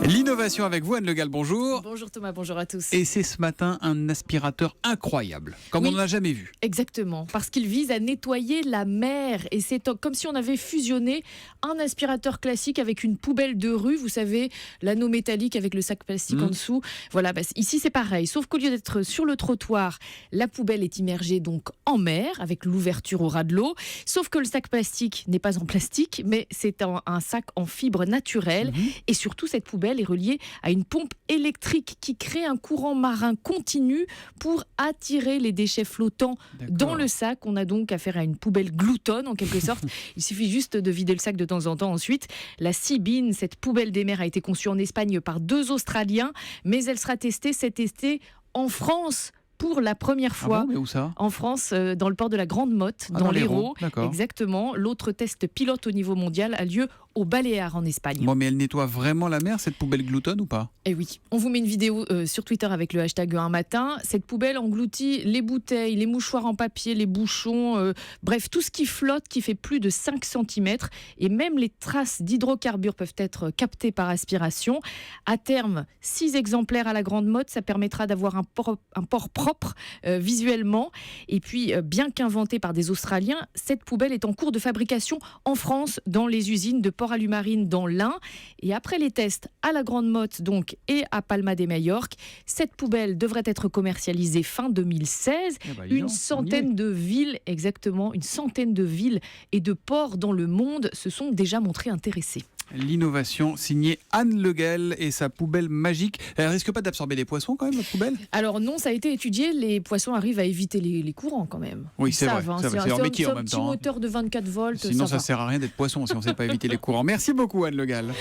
L'innovation avec vous, Anne Le Gall, bonjour. Bonjour Thomas, bonjour à tous. Et c'est ce matin un aspirateur incroyable, comme on n'en a jamais vu. Exactement, parce qu'il vise à nettoyer la mer. Et c'est comme si on avait fusionné un aspirateur classique avec une poubelle de rue, vous savez, l'anneau métallique avec le sac plastique en dessous. Voilà, ici c'est pareil, sauf qu'au lieu d'être sur le trottoir, la poubelle est immergée donc en mer, avec l'ouverture au ras de l'eau. Sauf que le sac plastique n'est pas en plastique, mais c'est un sac en fibre naturelle. Et surtout, cette poubelle est reliée à une pompe électrique qui crée un courant marin continu pour attirer les déchets flottants dans le sac. On a donc affaire à une poubelle gloutonne en quelque sorte. Il suffit juste de vider le sac de temps en temps ensuite. La Seabean, cette poubelle des mers, a été conçue en Espagne par 2 Australiens, mais elle sera testée cet été en France. Pour la première fois, mais où ça ? En France, dans le port de la Grande Motte, dans l'Hérault. Exactement. L'autre test pilote au niveau mondial a lieu aux Baléares en Espagne. Bon, mais elle nettoie vraiment la mer, cette poubelle gloutonne ou pas ? Eh oui, on vous met une vidéo sur Twitter avec le hashtag un matin. Cette poubelle engloutit les bouteilles, les mouchoirs en papier, les bouchons, bref, tout ce qui flotte, qui fait plus de 5 cm. Et même les traces d'hydrocarbures peuvent être captées par aspiration. À terme, 6 exemplaires à la Grande Motte, ça permettra d'avoir un port propre visuellement. Et puis, bien qu'inventée par des Australiens, cette poubelle est en cours de fabrication en France, dans les usines de Port-à-Lumarine dans l'Ain. Et après les tests à la Grande Motte donc, et à Palma de Majorque, cette poubelle devrait être commercialisée fin 2016. Une centaine de villes et de ports dans le monde se sont déjà montrés intéressés. L'innovation signée Anne Le Gall et sa poubelle magique. Elle risque pas d'absorber des poissons quand même, la poubelle ? Alors non, ça a été étudié. Les poissons arrivent à éviter les courants quand même. Oui, c'est vrai. C'est leur métier en même temps. C'est un petit moteur de 24 volts. Sinon, ça sert à rien d'être poisson si on ne sait pas éviter les courants. Merci beaucoup, Anne Le Gall.